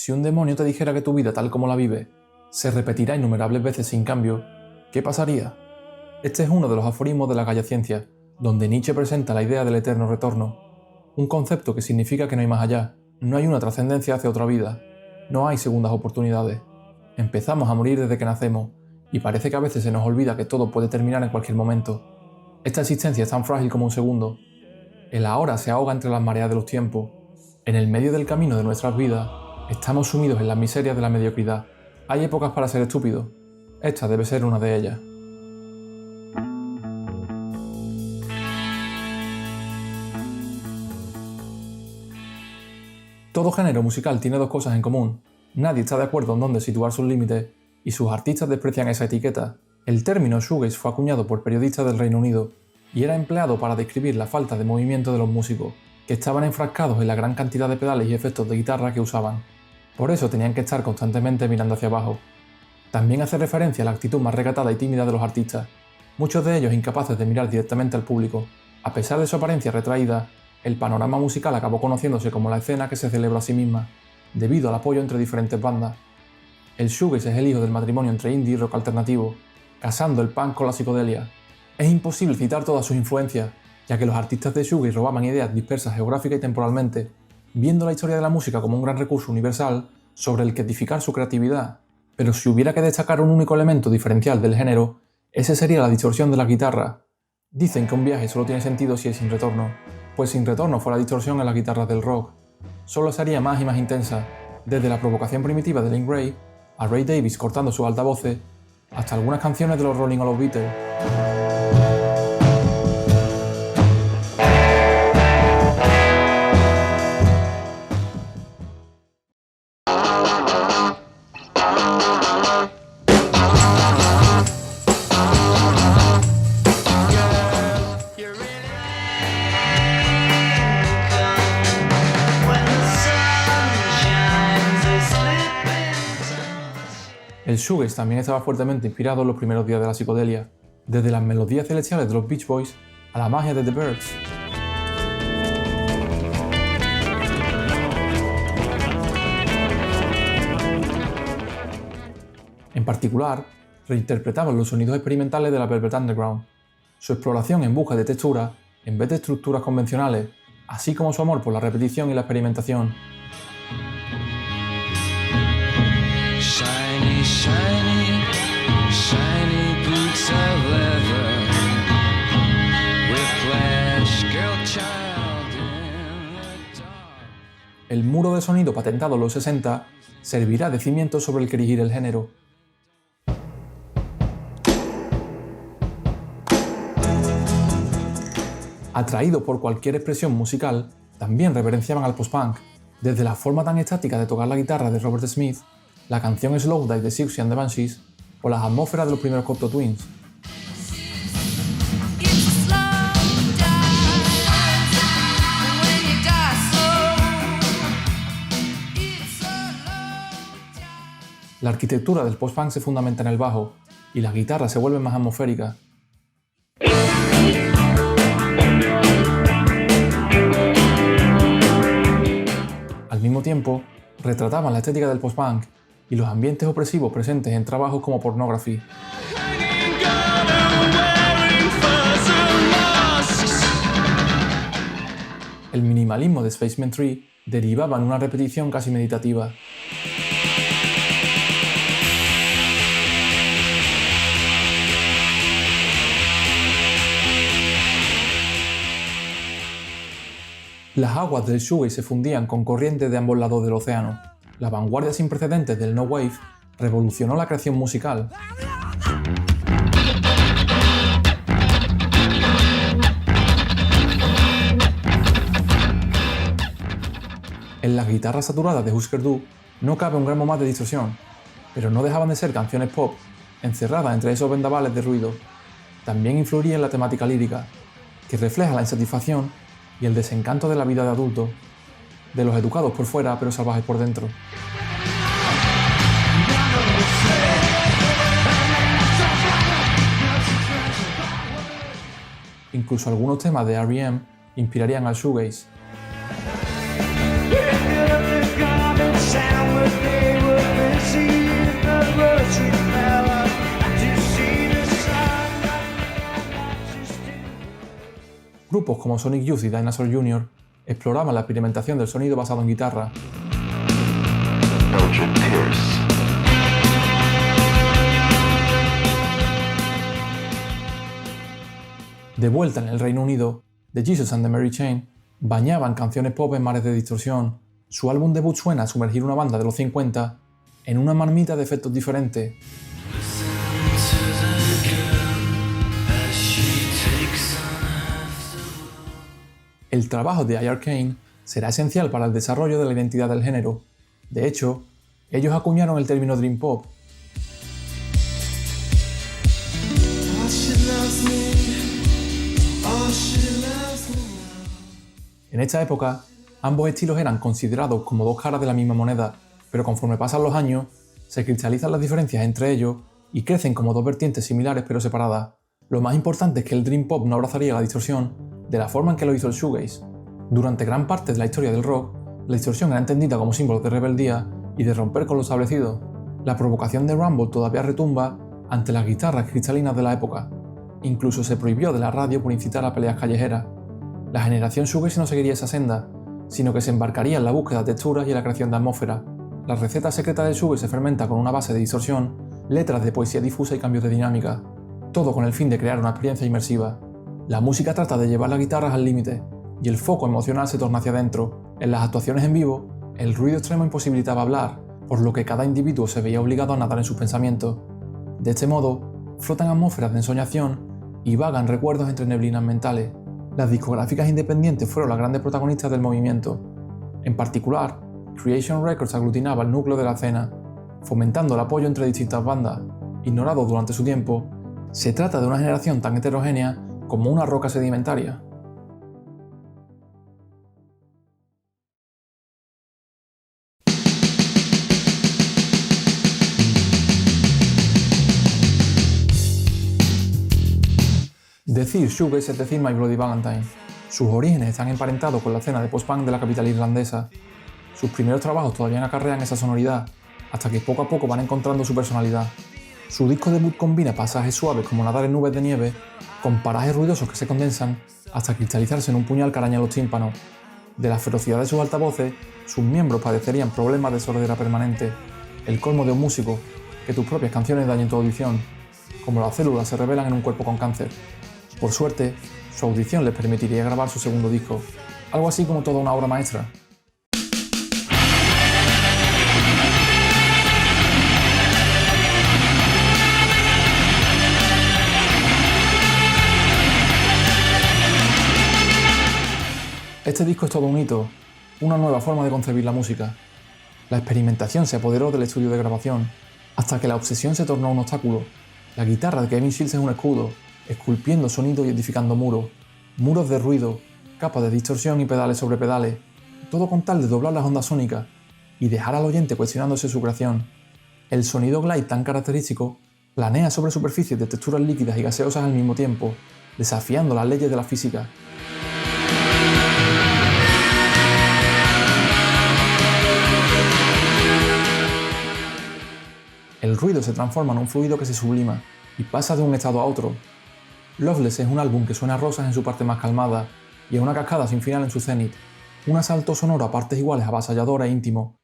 Si un demonio te dijera que tu vida tal como la vive se repetirá innumerables veces sin cambio, ¿qué pasaría? Este es uno de los aforismos de la Gaia Ciencia, donde Nietzsche presenta la idea del eterno retorno, un concepto que significa que no hay más allá, no hay una trascendencia hacia otra vida, no hay segundas oportunidades. Empezamos a morir desde que nacemos, y parece que a veces se nos olvida que todo puede terminar en cualquier momento. Esta existencia es tan frágil como un segundo. El ahora se ahoga entre las mareas de los tiempos. En el medio del camino de nuestras vidas, estamos sumidos en las miserias de la mediocridad. Hay épocas para ser estúpidos. Esta debe ser una de ellas. Todo género musical tiene dos cosas en común. Nadie está de acuerdo en dónde situar sus límites, y sus artistas desprecian esa etiqueta. El término shoegaze fue acuñado por periodistas del Reino Unido y era empleado para describir la falta de movimiento de los músicos, que estaban enfrascados en la gran cantidad de pedales y efectos de guitarra que usaban. Por eso tenían que estar constantemente mirando hacia abajo. También hace referencia a la actitud más recatada y tímida de los artistas, muchos de ellos incapaces de mirar directamente al público. A pesar de su apariencia retraída, el panorama musical acabó conociéndose como la escena que se celebra a sí misma, debido al apoyo entre diferentes bandas. El shoegaze es el hijo del matrimonio entre indie y rock alternativo, casando el punk con la psicodelia. Es imposible citar todas sus influencias, ya que los artistas de shoegaze robaban ideas dispersas geográfica y temporalmente, viendo la historia de la música como un gran recurso universal sobre el que edificar su creatividad. Pero si hubiera que destacar un único elemento diferencial del género, ese sería la distorsión de la guitarra. Dicen que un viaje solo tiene sentido si es sin retorno, pues sin retorno fue la distorsión en las guitarras del rock. Solo sería más y más intensa, desde la provocación primitiva de Link Wray, a Ray Davies cortando sus altavoces, hasta algunas canciones de los Rolling o los Beatles. El shoegaze también estaba fuertemente inspirado en los primeros días de la psicodelia, desde las melodías celestiales de los Beach Boys a la magia de The Byrds. En particular, reinterpretaban los sonidos experimentales de la Velvet Underground, su exploración en busca de textura en vez de estructuras convencionales, así como su amor por la repetición y la experimentación. Shiny, shiny boots of leather, whiplash, girl child in the dark. El muro de sonido patentado en los 60 servirá de cimiento sobre el que erigir el género. Atraídos por cualquier expresión musical, también reverenciaban al post-punk, desde la forma tan estática de tocar la guitarra de Robert Smith, la canción Slowdive de Siouxsie and the Banshees o las atmósferas de los primeros Cocteau Twins. La arquitectura del post-punk se fundamenta en el bajo y las guitarras se vuelven más atmosféricas. Al mismo tiempo, retrataban la estética del post-punk y los ambientes opresivos presentes en trabajos como Pornography. El minimalismo de Spaceman 3 derivaba en una repetición casi meditativa. Las aguas del shoegaze se fundían con corrientes de ambos lados del océano. La vanguardia sin precedentes del no wave revolucionó la creación musical. En las guitarras saturadas de Husker Du no cabe un gramo más de distorsión, pero no dejaban de ser canciones pop, encerradas entre esos vendavales de ruido. También influiría en la temática lírica, que refleja la insatisfacción y el desencanto de la vida de adulto, de los educados por fuera pero salvajes por dentro. Incluso algunos temas de R.E.M. inspirarían al shoegaze. Grupos como Sonic Youth y Dinosaur Jr. exploraban la experimentación del sonido basado en guitarra. Eldred Pierce. De vuelta en el Reino Unido, The Jesus and the Mary Chain bañaban canciones pop en mares de distorsión. Su álbum debut suena a sumergir una banda de los 50 en una marmita de efectos diferentes. El trabajo de I.R. Kane será esencial para el desarrollo de la identidad del género. De hecho, ellos acuñaron el término Dream Pop. En esta época, ambos estilos eran considerados como dos caras de la misma moneda, pero conforme pasan los años, se cristalizan las diferencias entre ellos y crecen como dos vertientes similares pero separadas. Lo más importante es que el Dream Pop no abrazaría la distorsión de la forma en que lo hizo el shoegaze. Durante gran parte de la historia del rock, la distorsión era entendida como símbolo de rebeldía y de romper con lo establecido. La provocación de Rumble todavía retumba ante las guitarras cristalinas de la época. Incluso se prohibió de la radio por incitar a peleas callejeras. La generación shoegaze no seguiría esa senda, sino que se embarcaría en la búsqueda de texturas y la creación de atmósfera. La receta secreta del shoegaze se fermenta con una base de distorsión, letras de poesía difusa y cambios de dinámica, todo con el fin de crear una experiencia inmersiva. La música trata de llevar las guitarras al límite, y el foco emocional se torna hacia adentro. En las actuaciones en vivo, el ruido extremo imposibilitaba hablar, por lo que cada individuo se veía obligado a nadar en sus pensamientos. De este modo, flotan atmósferas de ensoñación y vagan recuerdos entre neblinas mentales. Las discográficas independientes fueron las grandes protagonistas del movimiento. En particular, Creation Records aglutinaba el núcleo de la escena, fomentando el apoyo entre distintas bandas. Ignorado durante su tiempo, se trata de una generación tan heterogénea como una roca sedimentaria. Decir shoegaze es decir My Bloody Valentine. Sus orígenes están emparentados con la escena de post-punk de la capital irlandesa. Sus primeros trabajos todavía acarrean esa sonoridad, hasta que poco a poco van encontrando su personalidad. Su disco debut combina pasajes suaves como nadar en nubes de nieve, con parajes ruidosos que se condensan hasta cristalizarse en un puñal que araña los tímpanos. De la ferocidad de sus altavoces, sus miembros padecerían problemas de sordera permanente, el colmo de un músico, que tus propias canciones dañen tu audición, como las células se revelan en un cuerpo con cáncer. Por suerte, su audición les permitiría grabar su segundo disco, algo así como toda una obra maestra. Este disco es todo un hito, una nueva forma de concebir la música. La experimentación se apoderó del estudio de grabación, hasta que la obsesión se tornó un obstáculo. La guitarra de Kevin Shields es un escudo, esculpiendo sonido y edificando muros de ruido, capas de distorsión y pedales sobre pedales, todo con tal de doblar las ondas sónicas y dejar al oyente cuestionándose su creación. El sonido glide tan característico planea sobre superficies de texturas líquidas y gaseosas al mismo tiempo, desafiando las leyes de la física. El ruido se transforma en un fluido que se sublima y pasa de un estado a otro. Loveless es un álbum que suena a rosas en su parte más calmada y a una cascada sin final en su cenit, un asalto sonoro a partes iguales avasallador e íntimo.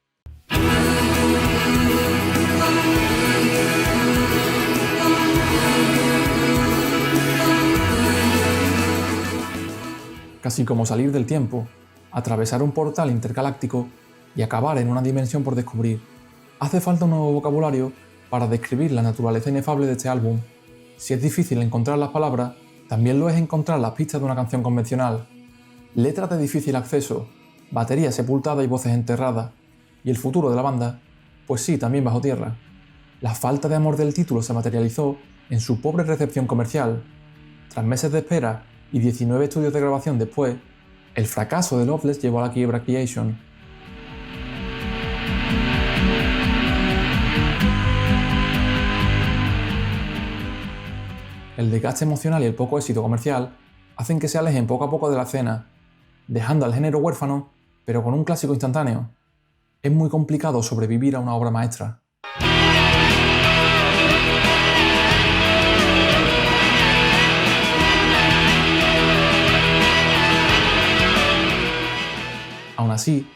Casi como salir del tiempo, atravesar un portal intergaláctico y acabar en una dimensión por descubrir. Hace falta un nuevo vocabulario para describir la naturaleza inefable de este álbum. Si es difícil encontrar las palabras, también lo es encontrar las pistas de una canción convencional. Letras de difícil acceso, batería sepultada y voces enterradas. ¿Y el futuro de la banda? Pues sí, también bajo tierra. La falta de amor del título se materializó en su pobre recepción comercial. Tras meses de espera y 19 estudios de grabación después, el fracaso de Loveless llevó a la quiebra Creation. El desgaste emocional y el poco éxito comercial hacen que se alejen poco a poco de la escena, dejando al género huérfano, pero con un clásico instantáneo. Es muy complicado sobrevivir a una obra maestra. Aún así,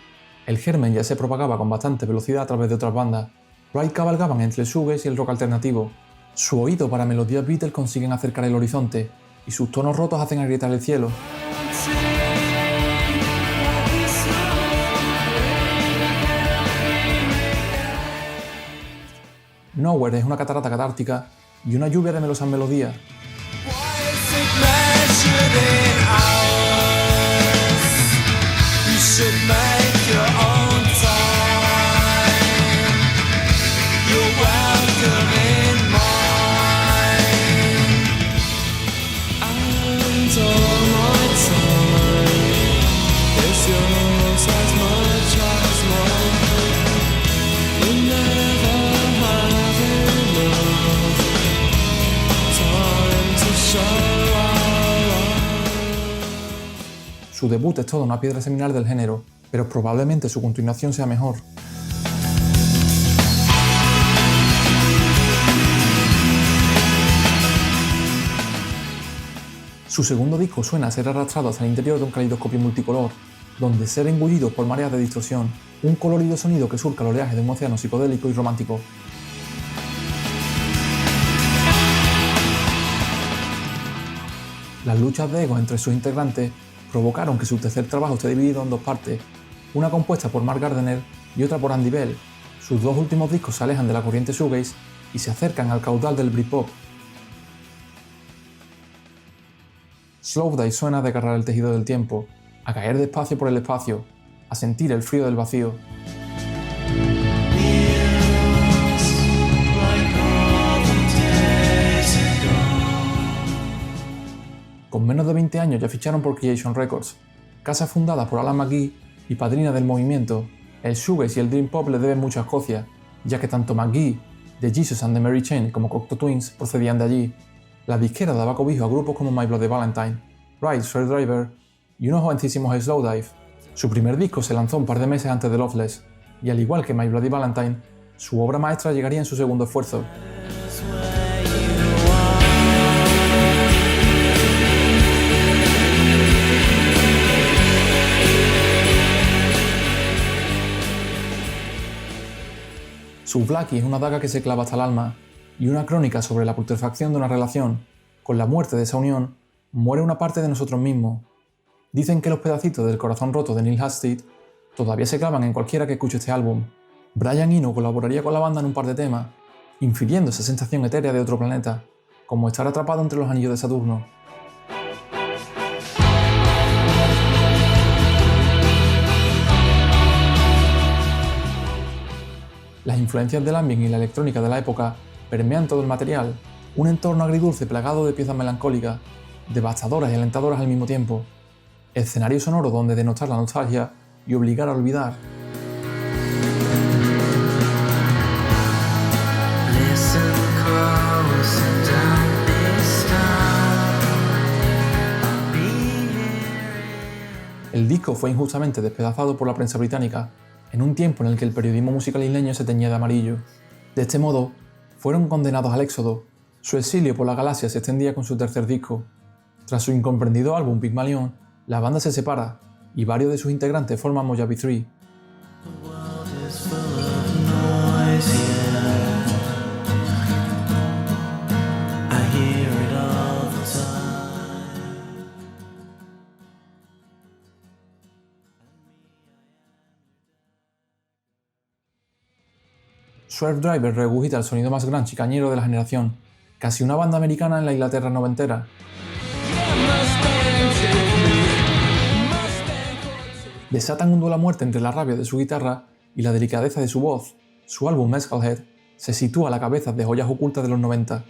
el germen ya se propagaba con bastante velocidad a través de otras bandas. Wright cabalgaban entre el shoegaze y el rock alternativo. Su oído para melodías Beatles consiguen acercar el horizonte, y sus tonos rotos hacen agrietar el cielo. Nowhere es una catarata catártica y una lluvia de melosas melodías. Su debut es toda una piedra seminal del género, pero probablemente su continuación sea mejor. Su segundo disco suena a ser arrastrado hacia el interior de un caleidoscopio multicolor, donde ser engullido por mareas de distorsión, un colorido sonido que surca el oleaje de un océano psicodélico y romántico. Las luchas de ego entre sus integrantes provocaron que su tercer trabajo esté dividido en dos partes, una compuesta por Mark Gardner y otra por Andy Bell. Sus dos últimos discos se alejan de la corriente shoegaze y se acercan al caudal del Britpop. Slowdive suena a desgarrar el tejido del tiempo, a caer despacio por el espacio, a sentir el frío del vacío. Con menos de 20 años ya ficharon por Creation Records, casa fundada por Alan McGee y padrina del movimiento. El shoegaze y el dream pop le deben mucho a Escocia, ya que tanto McGee, de Jesus and the Mary Chain como Cocteau Twins procedían de allí. La disquera daba cobijo a grupos como My Bloody Valentine, Wright, Swervedriver y unos jovencísimos Slowdive. Su primer disco se lanzó un par de meses antes de Loveless, y al igual que My Bloody Valentine, su obra maestra llegaría en su segundo esfuerzo. Su Blackie es una daga que se clava hasta el alma, y una crónica sobre la putrefacción de una relación. Con la muerte de esa unión, muere una parte de nosotros mismos. Dicen que los pedacitos del corazón roto de Neil Halstead todavía se clavan en cualquiera que escuche este álbum. Brian Eno colaboraría con la banda en un par de temas, infiriendo esa sensación etérea de otro planeta, como estar atrapado entre los anillos de Saturno. Las influencias del ambient y la electrónica de la época permean todo el material, un entorno agridulce plagado de piezas melancólicas, devastadoras y alentadoras al mismo tiempo, escenario sonoro donde denotar la nostalgia y obligar a olvidar. El disco fue injustamente despedazado por la prensa británica, en un tiempo en el que el periodismo musical isleño se teñía de amarillo. De este modo, fueron condenados al éxodo. Su exilio por la galaxia se extendía con su tercer disco. Tras su incomprendido álbum Pygmalion, la banda se separa y varios de sus integrantes forman Mojave 3. Swervedriver regurgita el sonido más grunge y cañero de la generación, casi una banda americana en la Inglaterra noventera. Desatan un duelo a muerte entre la rabia de su guitarra y la delicadeza de su voz. Su álbum Mescalhead se sitúa a la cabeza de joyas ocultas de los 90.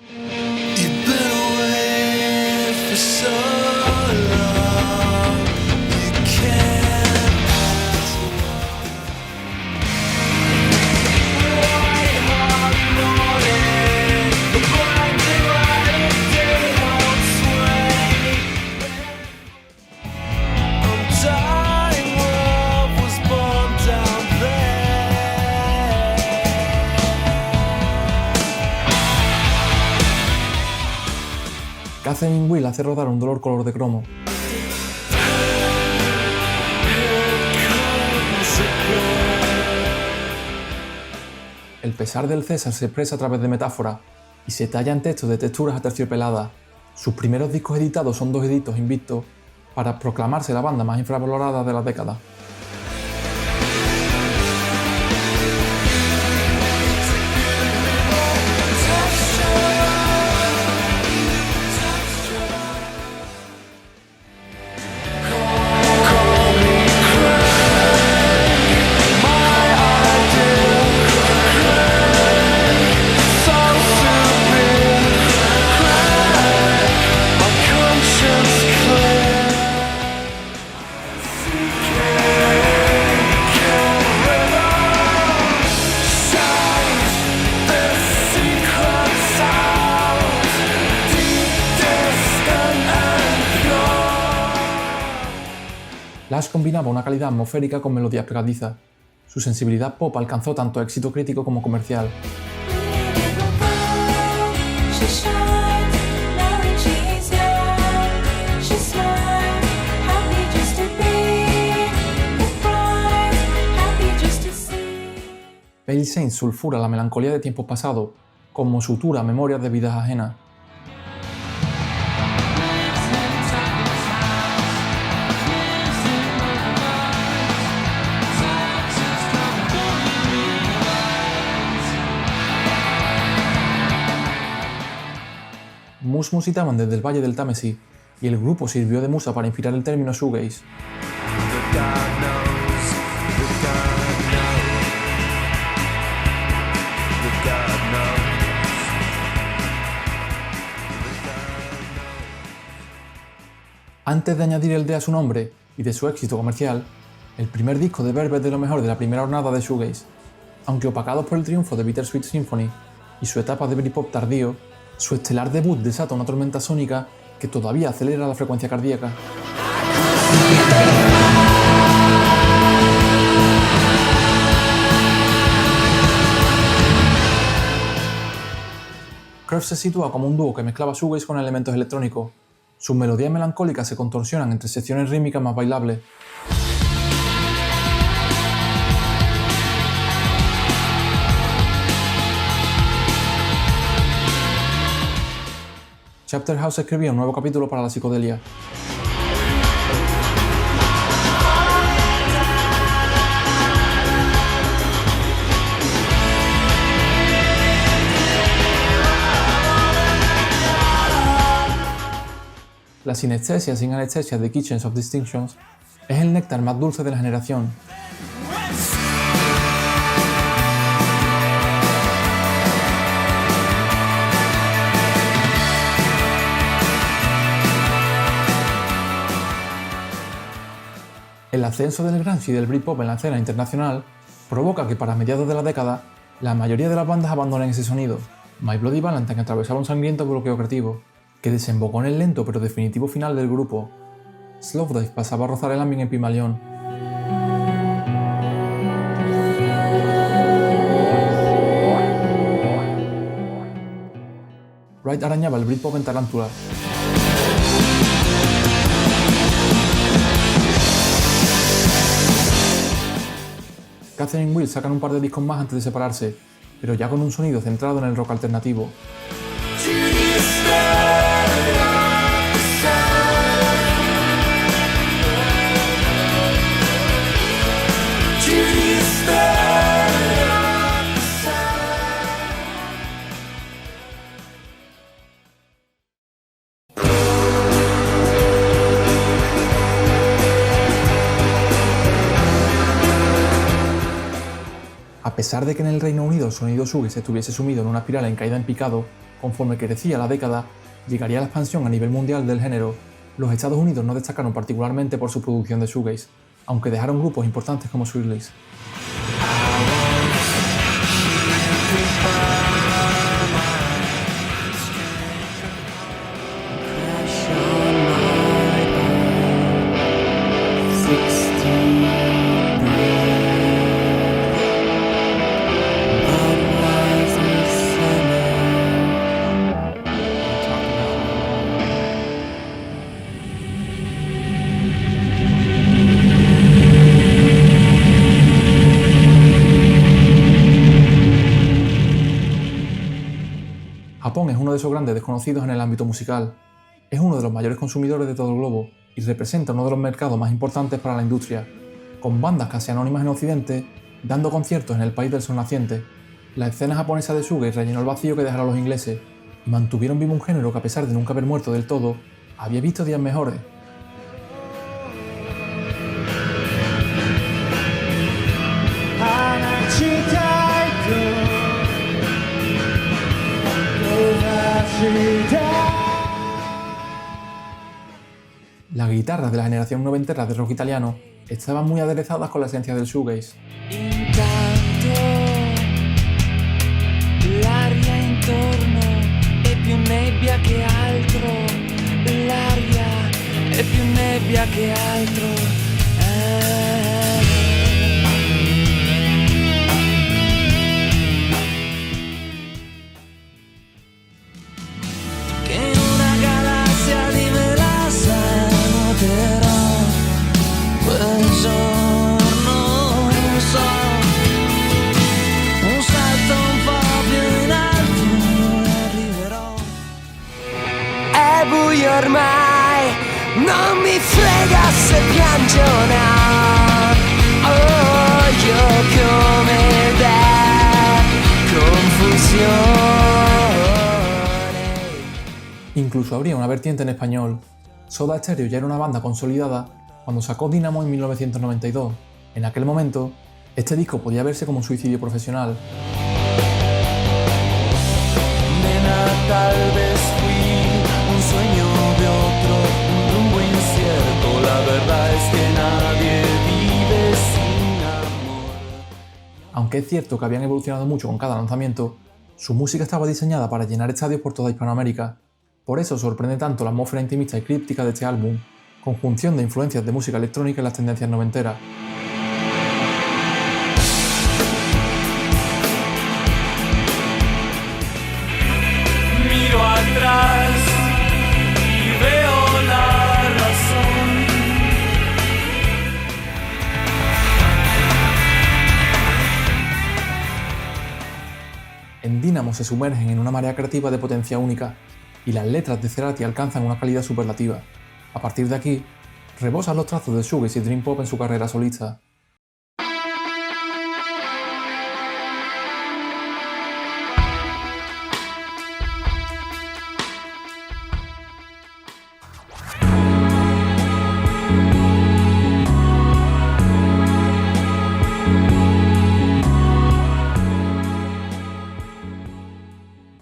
Catherine Will hace rodar un dolor color de cromo. El pesar del César se expresa a través de metáforas y se talla en textos de texturas aterciopeladas. Sus primeros discos editados son 2 editos invictos para proclamarse la banda más infravalorada de la década. Lash combinaba una calidad atmosférica con melodías pegadizas. Su sensibilidad pop alcanzó tanto éxito crítico como comercial. Pale Saints sulfura la melancolía de tiempos pasados, como sutura memorias de vidas ajenas. Mus musitaban desde el Valle del Támesis, y el grupo sirvió de musa para inspirar el término shoegaze. Antes de añadir el D a su nombre y de su éxito comercial, el primer disco de Verve es de lo mejor de la primera hornada de shoegaze. Aunque opacados por el triunfo de Bittersweet Symphony y su etapa de Britpop tardío, su estelar debut desata una tormenta sónica que todavía acelera la frecuencia cardíaca. Curve se sitúa como un dúo que mezclaba shoegaze con elementos electrónicos. Sus melodías melancólicas se contorsionan entre secciones rítmicas más bailables. Chapterhouse escribía un nuevo capítulo para la psicodelia. La sinestesia sin anestesia de Kitchens of Distinctions es el néctar más dulce de la generación. El ascenso del grunge y del Britpop en la escena internacional provoca que para mediados de la década la mayoría de las bandas abandonen ese sonido. My Bloody Valentine atravesaba un sangriento bloqueo creativo que desembocó en el lento pero definitivo final del grupo. Slowdive pasaba a rozar el ambient en Pygmalion. Wright arañaba el Britpop en Tarántula. Catherine Wills sacan un par de discos más antes de separarse, pero ya con un sonido centrado en el rock alternativo. A pesar de que en el Reino Unido el sonido shoegaze estuviese sumido en una espiral en caída en picado, conforme crecía la década, llegaría la expansión a nivel mundial del género. Los Estados Unidos no destacaron particularmente por su producción de shoegaze, aunque dejaron grupos importantes como Sweetleaf. Japón es uno de esos grandes desconocidos en el ámbito musical. Es uno de los mayores consumidores de todo el globo y representa uno de los mercados más importantes para la industria, con bandas casi anónimas en Occidente, dando conciertos en el país del sol naciente. La escena japonesa de shoegaze rellenó el vacío que dejaron los ingleses y mantuvieron vivo un género que, a pesar de nunca haber muerto del todo, había visto días mejores. Las guitarras de la generación noventera de rock italiano estaban muy aderezadas con la esencia del shoegaze. Intanto l'aria intorno è più nebbia che altro, l'aria è più nebbia che altro. Che in una galassia di melassa noterò quel giorno, non so, un salto un po' più in alto arriverò. È buio ormai, non mi frega se piange o no. Oh, io come da confusione. Incluso habría una vertiente en español. Soda Stereo ya era una banda consolidada cuando sacó Dynamo en 1992. En aquel momento, este disco podía verse como un suicidio profesional. Nena, tal vez fui un sueño de otro, un rumbo incierto. La verdad es que nadie vive sin amor. Aunque es cierto que habían evolucionado mucho con cada lanzamiento, su música estaba diseñada para llenar estadios por toda Hispanoamérica. Por eso sorprende tanto la atmósfera intimista y críptica de este álbum, conjunción de influencias de música electrónica y las tendencias noventeras. Miro atrás y veo la razón. En Dynamo se sumergen en una marea creativa de potencia única, y las letras de Cerati alcanzan una calidad superlativa. A partir de aquí, rebosan los trazos de shoegaze y dream pop en su carrera solista.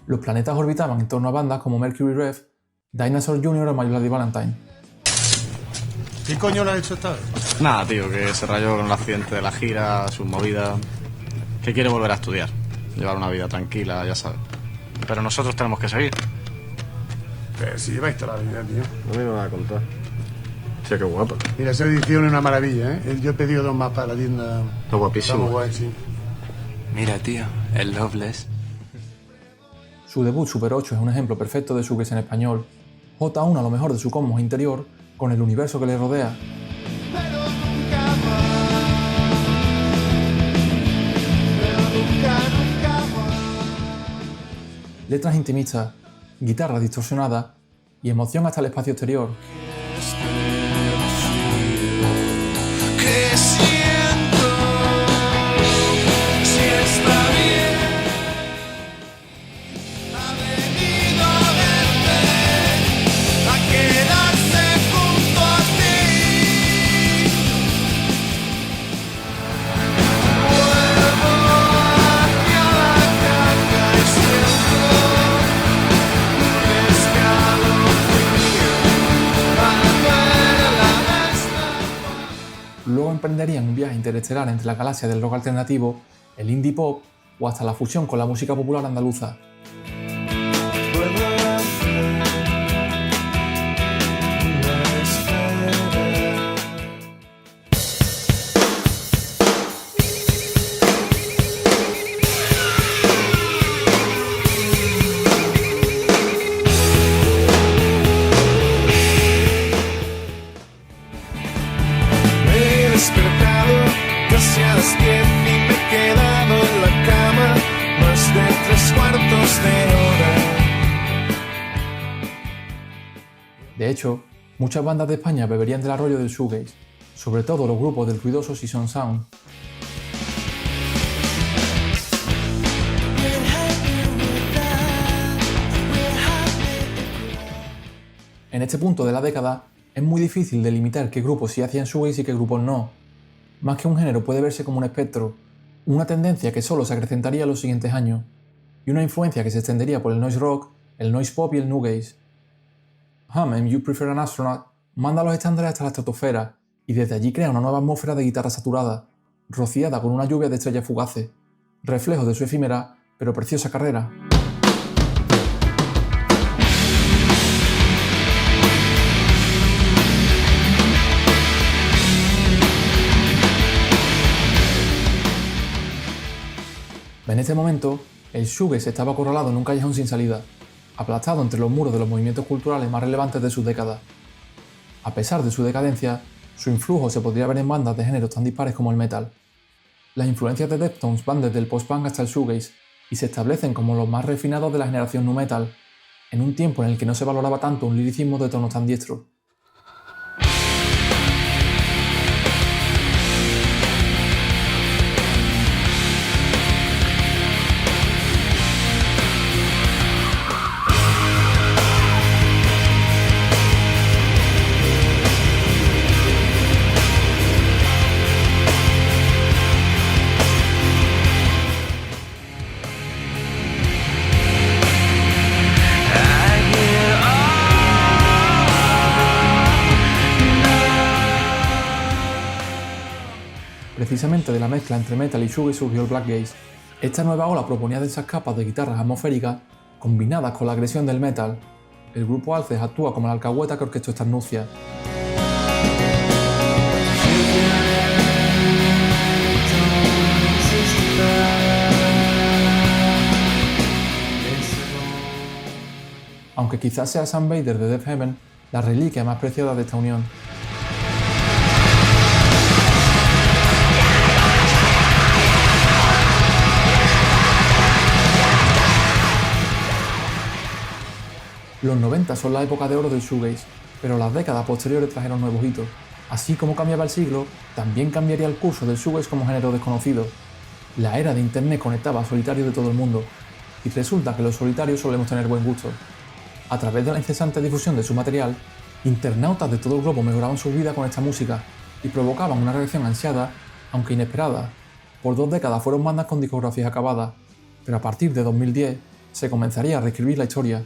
Los planetas orbitaban en torno a bandas como Mercury Rev, Dinosaur Jr. o My Bloody Valentine. ¿Qué coño le ha hecho esta vez? Nada, tío, que se rayó con el accidente de la gira, sus movidas. Que quiere volver a estudiar, llevar una vida tranquila, ya sabes. Pero nosotros tenemos que seguir. Pero si lleváis toda la vida, tío. A mí me va a contar. Tío, qué guapa. Mira, esa edición es una maravilla, ¿eh? Yo he pedido 2 más para la tienda. Está guapísimo. Está muy guay, sí. Mira, tío, el Loveless. Su debut Super 8 es un ejemplo perfecto de shoegaze en español. J1 a lo mejor de su cosmos interior con el universo que le rodea. Letras intimistas, guitarra distorsionada y emoción hasta el espacio exterior. ¿Qué siento? Si está bien. Ha venido a verte, a quedarse junto a ti. Vuelvo hacia la caja y siento un escalofrío al ver la estampa. Luego emprenderían un viaje interestelar entre la galaxia del rock alternativo, el indie pop o hasta la fusión con la música popular andaluza. Me he despertado casi a las 10 y me he quedado en la cama más de 3/4 de hora. De hecho, muchas bandas de España beberían del arroyo del shoegaze, sobre todo los grupos del ruidoso Season Sound. En este punto de la década, es muy difícil delimitar qué grupos sí hacían shoegaze y qué grupos no. Más que un género puede verse como un espectro, una tendencia que solo se acrecentaría en los siguientes años, y una influencia que se extendería por el noise rock, el noise pop y el newgaze. Hammond, You Prefer an Astronaut manda los estándares hasta la estratosfera y desde allí crea una nueva atmósfera de guitarra saturada, rociada con una lluvia de estrellas fugaces, reflejo de su efímera pero preciosa carrera. En este momento, el shoegaze estaba acorralado en un callejón sin salida, aplastado entre los muros de los movimientos culturales más relevantes de sus décadas. A pesar de su decadencia, su influjo se podría ver en bandas de géneros tan dispares como el metal. Las influencias de Deftones van desde el post-punk hasta el shoegaze y se establecen como los más refinados de la generación nu metal, en un tiempo en el que no se valoraba tanto un liricismo de tonos tan diestros. Precisamente de la mezcla entre metal y shoegaze surgió el black gaze. Esta nueva ola proponía densas capas de guitarras atmosféricas combinadas con la agresión del metal. El grupo Alces actúa como la alcahueta que orquestó estas nupcias. Aunque quizás sea Sam Bader de Death Heaven la reliquia más preciada de esta unión. Los 90 son la época de oro del shoegaze, pero las décadas posteriores trajeron nuevos hitos. Así como cambiaba el siglo, también cambiaría el curso del shoegaze como género desconocido. La era de internet conectaba a solitarios de todo el mundo, y resulta que los solitarios solemos tener buen gusto. A través de la incesante difusión de su material, internautas de todo el globo mejoraban su vida con esta música y provocaban una reacción ansiada, aunque inesperada. Por 2 décadas fueron bandas con discografías acabadas, pero a partir de 2010 se comenzaría a reescribir la historia.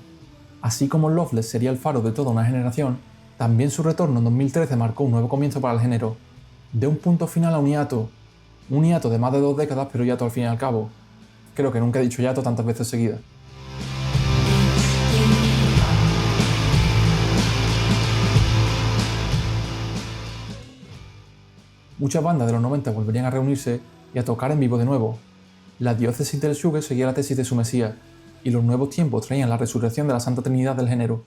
Así como Loveless sería el faro de toda una generación, también su retorno en 2013 marcó un nuevo comienzo para el género. De un punto final a un hiato de más de 2 décadas, pero hiato al fin y al cabo. Creo que nunca he dicho hiato tantas veces seguidas. Muchas bandas de los 90 volverían a reunirse y a tocar en vivo de nuevo. La diócesis del shoegaze seguía la tesis de su mesías, y los nuevos tiempos traían la resurrección de la Santa Trinidad del género.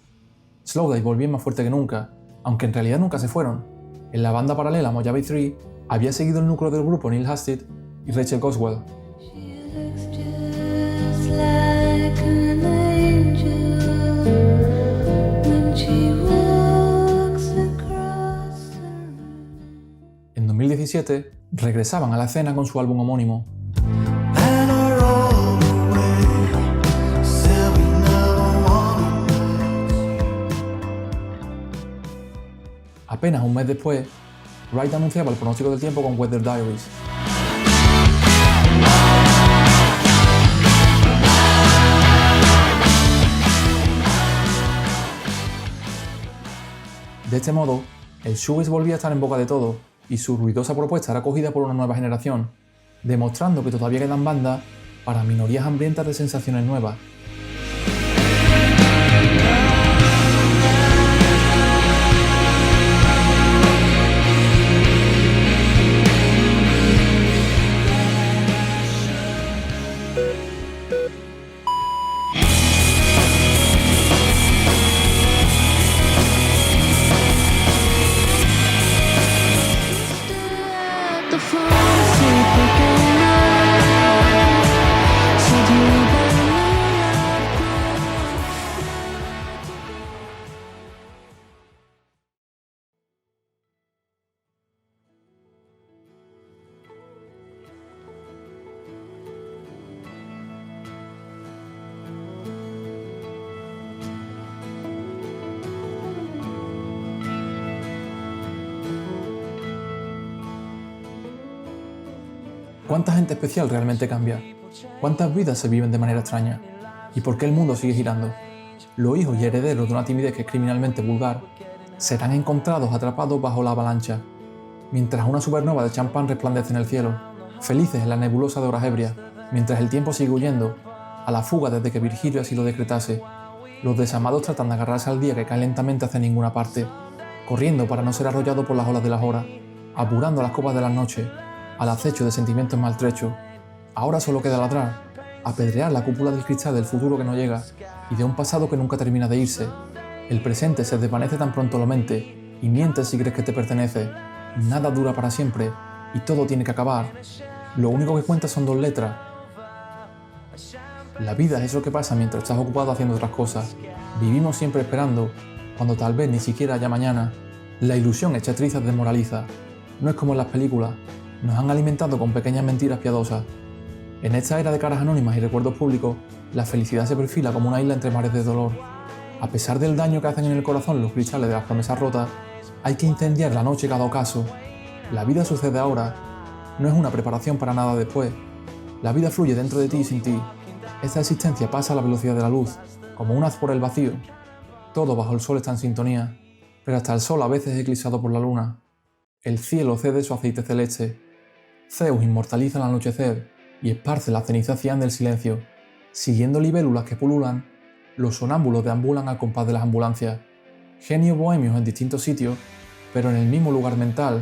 Slowdive volvían más fuerte que nunca, aunque en realidad nunca se fueron. En la banda paralela Mojave 3 había seguido el núcleo del grupo Neil Hastert y Rachel Coswell. En 2017 regresaban a la escena con su álbum homónimo. Apenas un mes después, Wright anunciaba el pronóstico del tiempo con Weather Diaries. De este modo, el shoegaze volvía a estar en boca de todos y su ruidosa propuesta era acogida por una nueva generación, demostrando que todavía quedan bandas para minorías hambrientas de sensaciones nuevas. ¿Cuánta gente especial realmente cambia? ¿Cuántas vidas se viven de manera extraña? ¿Y por qué el mundo sigue girando? Los hijos y herederos de una timidez que es criminalmente vulgar serán encontrados atrapados bajo la avalancha, mientras una supernova de champán resplandece en el cielo, felices en la nebulosa de horas ebrias, mientras el tiempo sigue huyendo a la fuga desde que Virgilio así lo decretase. Los desamados tratan de agarrarse al día que cae lentamente hacia ninguna parte, corriendo para no ser arrollados por las olas de las horas, apurando las copas de las noches, al acecho de sentimientos maltrechos. Ahora solo queda ladrar, apedrear la cúpula del cristal del futuro que no llega y de un pasado que nunca termina de irse. El presente se desvanece tan pronto lo mente y mientes si crees que te pertenece. Nada dura para siempre y todo tiene que acabar. Lo único que cuenta son dos letras. La vida es eso que pasa mientras estás ocupado haciendo otras cosas. Vivimos siempre esperando, cuando tal vez ni siquiera haya mañana. La ilusión hecha trizas desmoraliza. No es como en las películas. Nos han alimentado con pequeñas mentiras piadosas. En esta era de caras anónimas y recuerdos públicos, la felicidad se perfila como una isla entre mares de dolor. A pesar del daño que hacen en el corazón los cristales de las promesas rotas, hay que incendiar la noche cada ocaso. La vida sucede ahora. No es una preparación para nada después. La vida fluye dentro de ti y sin ti. Esta existencia pasa a la velocidad de la luz, como un haz por el vacío. Todo bajo el sol está en sintonía, pero hasta el sol a veces es eclipsado por la luna. El cielo cede su aceite celeste. Zeus inmortaliza el anochecer y esparce la ceniza cian del silencio. Siguiendo libélulas que pululan, los sonámbulos deambulan al compás de las ambulancias. Genios bohemios en distintos sitios, pero en el mismo lugar mental.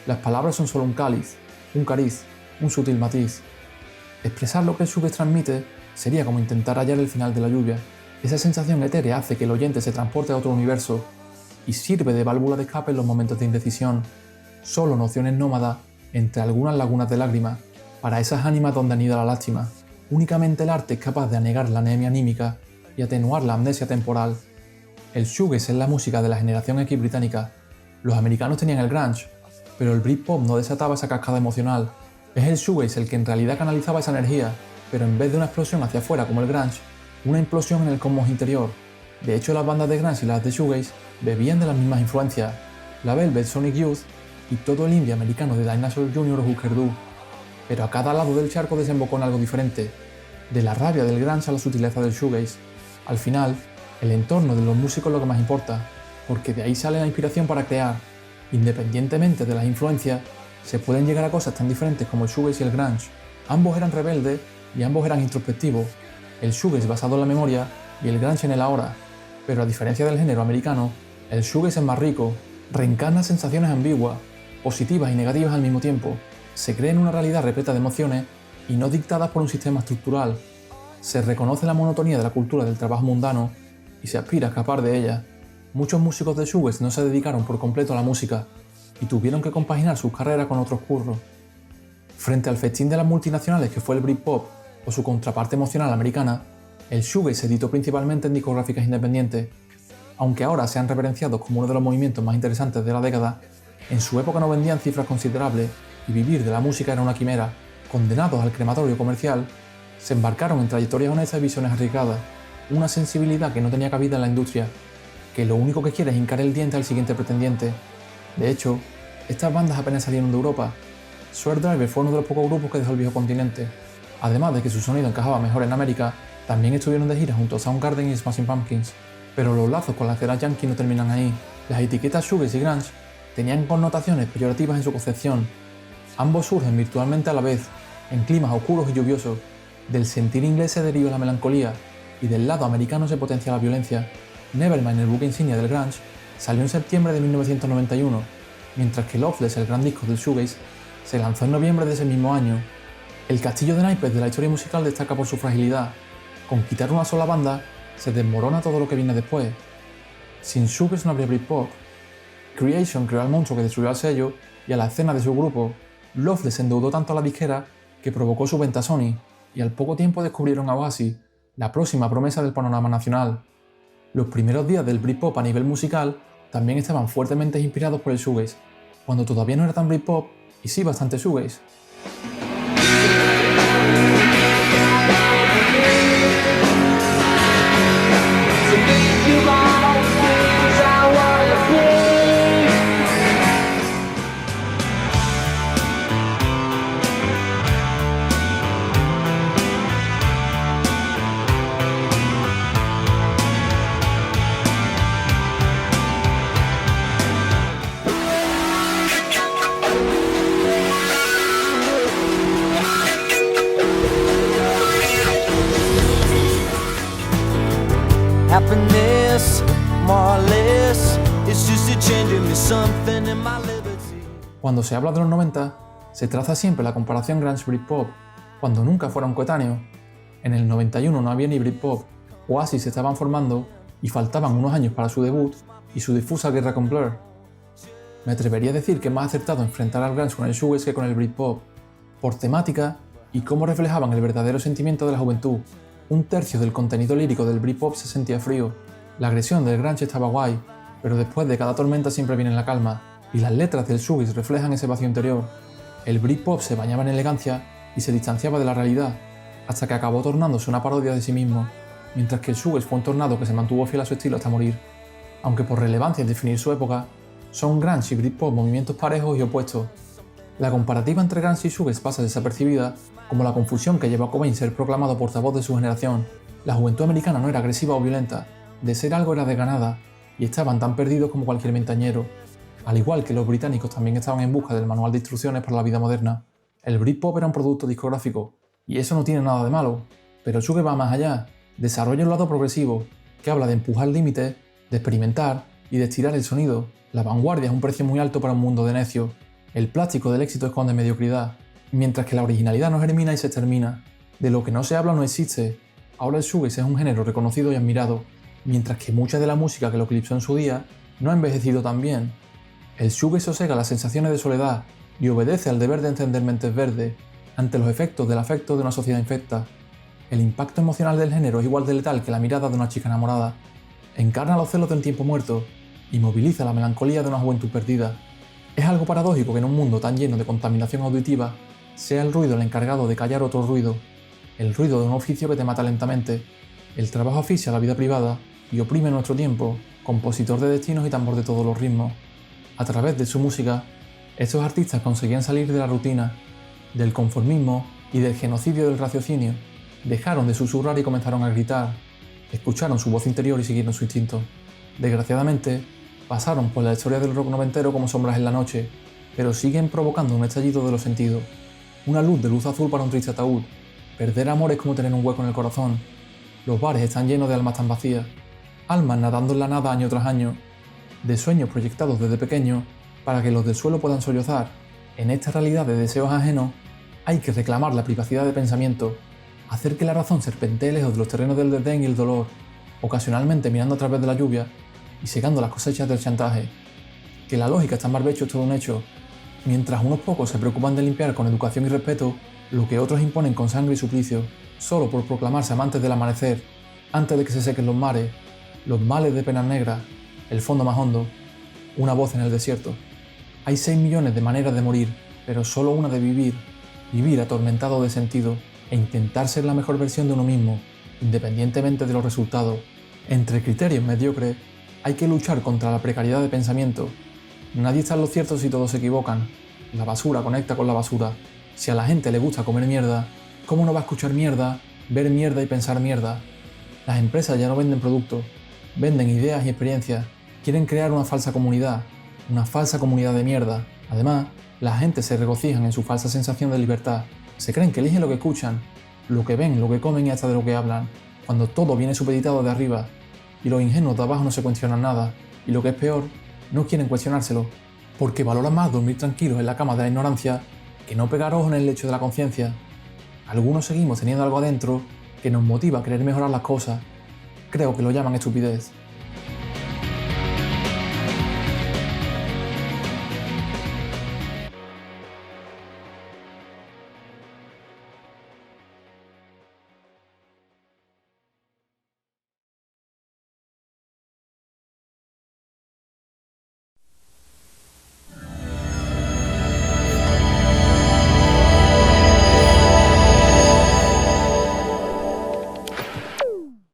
Las palabras son solo un cáliz, un cariz, un sutil matiz. Expresar lo que el shoegaze transmite sería como intentar hallar el final de la lluvia. Esa sensación etérea hace que el oyente se transporte a otro universo y sirve de válvula de escape en los momentos de indecisión. Solo nociones nómadas entre algunas lagunas de lágrimas para esas ánimas donde anida la lástima. Únicamente el arte es capaz de anegar la anemia anímica y atenuar la amnesia temporal. El shoegaze es la música de la generación X británica. Los americanos tenían el grunge, pero el Britpop no desataba esa cascada emocional. Es el shoegaze el que en realidad canalizaba esa energía, pero en vez de una explosión hacia afuera como el grunge, una implosión en el cosmos interior. De hecho, las bandas de grunge y las de shoegaze bebían de las mismas influencias, la Velvet, Sonic Youth y todo el indie americano de Dinosaur Jr. o Hooker Doo. Pero a cada lado del charco desembocó en algo diferente, de la rabia del grunge a la sutileza del shoegaze. Al final, el entorno de los músicos es lo que más importa, porque de ahí sale la inspiración para crear. Independientemente de las influencias, se pueden llegar a cosas tan diferentes como el shoegaze y el grunge. Ambos eran rebeldes y ambos eran introspectivos. El shoegaze basado en la memoria y el grunge en el ahora. Pero a diferencia del género americano, el shoegaze es más rico, reencarna sensaciones ambiguas, positivas y negativas al mismo tiempo. Se crea en una realidad repleta de emociones y no dictadas por un sistema estructural. Se reconoce la monotonía de la cultura del trabajo mundano y se aspira a escapar de ella. Muchos músicos de shoegaze no se dedicaron por completo a la música y tuvieron que compaginar sus carreras con otros curros. Frente al festín de las multinacionales que fue el Britpop o su contraparte emocional americana, el shoegaze se editó principalmente en discográficas independientes. Aunque ahora sean reverenciados como uno de los movimientos más interesantes de la década, en su época no vendían cifras considerables y vivir de la música era una quimera. Condenados al crematorio comercial, se embarcaron en trayectorias honestas y visiones arriesgadas, una sensibilidad que no tenía cabida en la industria, que lo único que quiere es hincar el diente al siguiente pretendiente. De hecho, estas bandas apenas salieron de Europa. Swervedriver fue uno de los pocos grupos que dejó el viejo continente. Además de que su sonido encajaba mejor en América, también estuvieron de gira junto a Soundgarden y Smashing Pumpkins. Pero los lazos con la escena yankee no terminan ahí. Las etiquetas shoegaze y grunge tenían connotaciones peyorativas en su concepción. Ambos surgen virtualmente a la vez, en climas oscuros y lluviosos. Del sentir inglés se deriva la melancolía y del lado americano se potencia la violencia. Nevermind, el buque insignia del grunge, salió en septiembre de 1991, mientras que Loveless, el gran disco del shoegaze, se lanzó en noviembre de ese mismo año. El castillo de naipes de la historia musical destaca por su fragilidad. Con quitar una sola banda, se desmorona todo lo que viene después. Sin shoegaze no habría Britpop. Creation creó al monstruo que destruyó al sello y a la escena de su grupo. Loveless endeudó tanto a la disquera que provocó su venta a Sony, y al poco tiempo descubrieron a Oasis, la próxima promesa del panorama nacional. Los primeros días del Britpop a nivel musical también estaban fuertemente inspirados por el shoegaze, cuando todavía no era tan Britpop y sí bastante shoegaze. happiness, more or less. It's just a change in me, something in my liberty. Cuando se habla de los 90, se traza siempre la comparación grunge-britpop, cuando nunca fueron coetáneos. En el 91 no había ni Britpop, Oasis se estaban formando y faltaban unos años para su debut y su difusa guerra con Blur. Me atrevería a decir que es más acertado enfrentar al grunge con el shoegaze que con el Britpop, por temática y cómo reflejaban el verdadero sentimiento de la juventud. Un tercio del contenido lírico del Britpop se sentía frío, la agresión del grunge estaba guay, pero después de cada tormenta siempre viene la calma, y las letras del shoegaze reflejan ese vacío interior. El Britpop se bañaba en elegancia y se distanciaba de la realidad, hasta que acabó tornándose una parodia de sí mismo, mientras que el shoegaze fue un tornado que se mantuvo fiel a su estilo hasta morir. Aunque por relevancia en definir su época, son grunge y Britpop movimientos parejos y opuestos. La comparativa entre grunge y shoegaze pasa desapercibida como la confusión que llevó a Cobain ser proclamado portavoz de su generación. La juventud americana no era agresiva o violenta, de ser algo era desganada, y estaban tan perdidos como cualquier veinteañero. Al igual que los británicos también estaban en busca del manual de instrucciones para la vida moderna. El Britpop era un producto discográfico, y eso no tiene nada de malo, pero el shoegaze va más allá, desarrolla un lado progresivo, que habla de empujar límites, de experimentar y de estirar el sonido. La vanguardia es un precio muy alto para un mundo de necios. El plástico del éxito esconde mediocridad, mientras que la originalidad no germina y se termina. De lo que no se habla no existe. Ahora el shoegaze es un género reconocido y admirado, mientras que mucha de la música que lo eclipsó en su día no ha envejecido tan bien. El shoegaze sosega las sensaciones de soledad y obedece al deber de entender mentes verdes ante los efectos del afecto de una sociedad infecta. El impacto emocional del género es igual de letal que la mirada de una chica enamorada. Encarna los celos del tiempo muerto y moviliza la melancolía de una juventud perdida. Es algo paradójico que en un mundo tan lleno de contaminación auditiva sea el ruido el encargado de callar otro ruido, el ruido de un oficio que te mata lentamente. El trabajo asfixia la vida privada y oprime nuestro tiempo, compositor de destinos y tambor de todos los ritmos. A través de su música, estos artistas conseguían salir de la rutina, del conformismo y del genocidio del raciocinio. Dejaron de susurrar y comenzaron a gritar. Escucharon su voz interior y siguieron su instinto. Desgraciadamente, pasaron por la historia del rock noventero como sombras en la noche, pero siguen provocando un estallido de los sentidos. Una luz de luz azul para un triste ataúd. Perder amor es como tener un hueco en el corazón. Los bares están llenos de almas tan vacías. Almas nadando en la nada año tras año. De sueños proyectados desde pequeño para que los del suelo puedan sollozar. En esta realidad de deseos ajenos, hay que reclamar la privacidad de pensamiento, hacer que la razón serpentee lejos de los terrenos del desdén y el dolor, ocasionalmente mirando a través de la lluvia y secando las cosechas del chantaje. Que la lógica está en barbecho es todo un hecho, mientras unos pocos se preocupan de limpiar con educación y respeto lo que otros imponen con sangre y suplicio, solo por proclamarse amantes del amanecer, antes de que se sequen los mares, los males de penas negras, el fondo más hondo, una voz en el desierto. Hay 6 millones de maneras de morir, pero solo una de vivir, vivir atormentado de sentido e intentar ser la mejor versión de uno mismo, independientemente de los resultados. Entre criterios mediocres, hay que luchar contra la precariedad de pensamiento. Nadie está en lo cierto si todos se equivocan. La basura conecta con la basura. Si a la gente le gusta comer mierda, ¿cómo no va a escuchar mierda, ver mierda y pensar mierda? Las empresas ya no venden productos, venden ideas y experiencias. Quieren crear una falsa comunidad de mierda. Además, la gente se regocijan en su falsa sensación de libertad. Se creen que eligen lo que escuchan, lo que ven, lo que comen y hasta de lo que hablan, cuando todo viene supeditado de arriba. Y los ingenuos de abajo no se cuestionan nada, y lo que es peor, no quieren cuestionárselo, porque valoran más dormir tranquilos en la cama de la ignorancia que no pegar ojo en el lecho de la conciencia. Algunos seguimos teniendo algo adentro que nos motiva a querer mejorar las cosas. Creo que lo llaman estupidez.